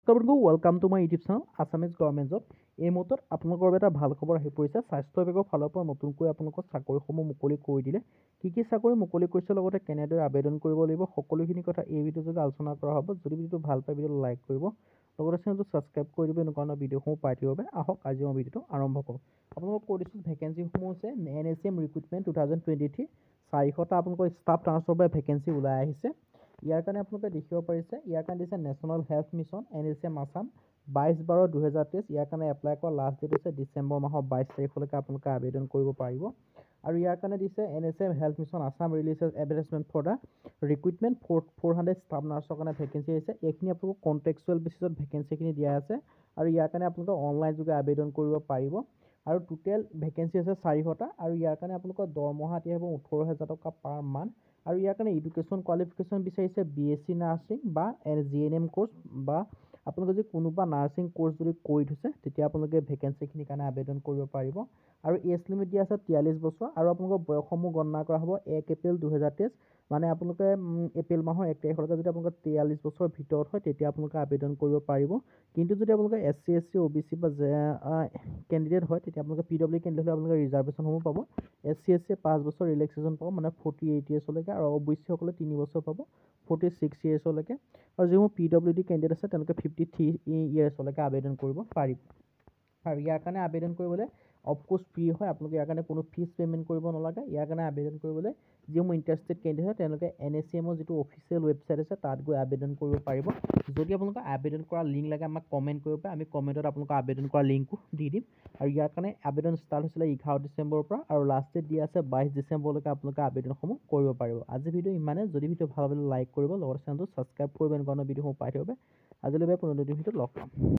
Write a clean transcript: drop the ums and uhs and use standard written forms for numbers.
welcome to my YouTube channel Assamese government जब এই মুহূৰ্তত আপোনালোকৰ এটা ভাল খবৰ আহি পৰিছে স্বাস্থ্য বিভাগৰ ফালৰ পৰা নতুনকৈ আপোনালোকৰ চাকৰিসমূহ মুকলি কৰি দিলে কি চাকৰি মুকলি কৰিছে লগতে কেনেদৰে আবেদন কৰিব লাগিব সকলোখিনি কথা এই ভিডিঅ'টোত আলোচনা কৰা হ'ব যদি ভিডিঅ'টো ভাল পায় ভিডিঅ'টো লাইক কৰিব লগতে চেনেলটো সাবস্ক্ৰাইব কৰি দিব এনেকুৱা ভিডিঅ'সমূহ পাই থাকিব বাবে আহক আজি মই ভিডিঅ'টো আৰম্ভ কৰোঁ আপোনালোকক কৈ দিছোঁ ভেকেন্সিসমূহ আছে NSM ৰিক্ৰুটমেণ্ট 2023 400টা আপোনালোকৰ ষ্টাফ ট্ৰান্সফাৰ বা ভেকেন্সি ওলাই আহিছে ইয়াৰ কাৰণে আপোনালোকে দেখিব পাৰিছে ইয়াৰ কাৰণে দিছে national health mission NSM Assam 22/12/2023 ইয়াৰ কাৰণে এপ্লাই কৰা লাষ্ট ডেট হৈছে ডিসেম্বৰ মাহৰ 22 তাৰিখলৈকে আপোনালোকে আবেদন কৰিব পাৰিব আৰু ইয়াৰ কাৰণে দিছে NSM health mission Assam releases advertisement for the recruitment 400 staff নাৰ্ছৰ কাৰণে ভেকেন্সি আছে এইখিনি আপোনালোকক কন্ট্ৰেকচুৱেল বেচিছত ভেকেন্সিখিনি দিয়া আছে আৰু ইয়াৰ কাৰণে আপোনালোকে অনলাইন যোগে আবেদন কৰিব পাৰিব আৰু টোটেল ভেকেন্সি আছে 400টা আৰু ইয়াৰ কাৰণে আপোনালোকৰ দৰমহা দিয়া হ'ব 18000 টকা পাৰ মান্থ আৰু ইয়াৰ কাৰণে এডুকেশ্যন কোৱালিফিকেশ্যন বিচাৰিছে BSc নাৰ্ছিং বা GNM কোৰ্স বা আপোনালোকে যদি কোনোবা নাৰ্ছিং কোৰ্স যদি কৰি থৈছে তেতিয়া আপোনালোকে ভেকেন্সিখিনিৰ কাৰণে আবেদন কৰিব পাৰিব আৰু এজ লিমিট দিয়া আছে 43 বছৰ আৰু আপোনালোকৰ বয়সসমূহ গণনা কৰা হ'ব 1 এপ্ৰিল 2023 মানে আপোনালোকে এপ্ৰিল মাহৰ 1 তাৰিখলৈকে যদি আপোনালোকৰ 43 বছৰৰ ভিতৰত হয় তেতিয়া আপোনালোকে আবেদন কৰিব পাৰিব কিন্তু যদি আপোনালোকে SC SC OBC বা ক্যান্ডিডেট হয় তেতিয়া আপোনালোকে PW ক্যান্ডিডেট হ'লে আপোনালোকে ৰিজাৰ্ভেশ্যন সমূহ পাব SC SC 5 বছৰ ৰিলেক্সেশ্যন পাব মানে 48 ইয়াৰ্ছ লৈকে আৰু OBC সকলে 3 বছৰ পাব 46 ইয়াৰ্ছ লৈকে আৰু যিবোৰ PWD ক্যান্ডিডেট আছে তেওঁলোকে 53 ইয়াৰ্ছ লৈকে আবেদন কৰিব পাৰিব আৰু ইয়াৰ কাৰণে আবেদন কৰিবলৈ অফ কোৰ্স ফ্ৰী হয় আপোনালোকে ইয়াৰ কাৰণে কোনো ফিজ পেমেন্ট কৰিব নালাগে ইয়াৰ কাৰণে আবেদন কৰিবলৈ যিবোৰ ইন্টাৰেষ্টেড ক্যান্ডিডেট তেওঁলোকে NSM ৰ যিটো অফিচিয়েল ৱেবসাইট আছে তাত গৈ আবেদন কৰিব পাৰিব যদি আপোনালোকে আবেদন কৰা লিংক লাগে আমাক কমেন্ট কৰিব পাৰে আমি কমেন্টত আপোনালোকক আবেদন কৰা লিংকটো দি দিম আৰু ইয়াৰ কাৰণে আবেদন ষ্টাৰ্ট হৈছিল 11 ডিসেম্বৰৰ পৰা আৰু লাষ্ট ডেট দিয়া আছে 22 ডিসেম্বৰলৈকে আপোনালোকে আবেদনসমূহ কৰিব পাৰিব আজি ভিডিঅ' ইমানে যদি ভিডিঅ' ভাল লাগিলে লাইক কৰিব লগতে চেনেলটো সাবস্ক্ৰাইব কৰিব এনেকুৱা ভিডিঅ'সমূহ পাই থাকিব আজিলৈ পুনৰ নতুন ভিডিঅ'ত লগ পাম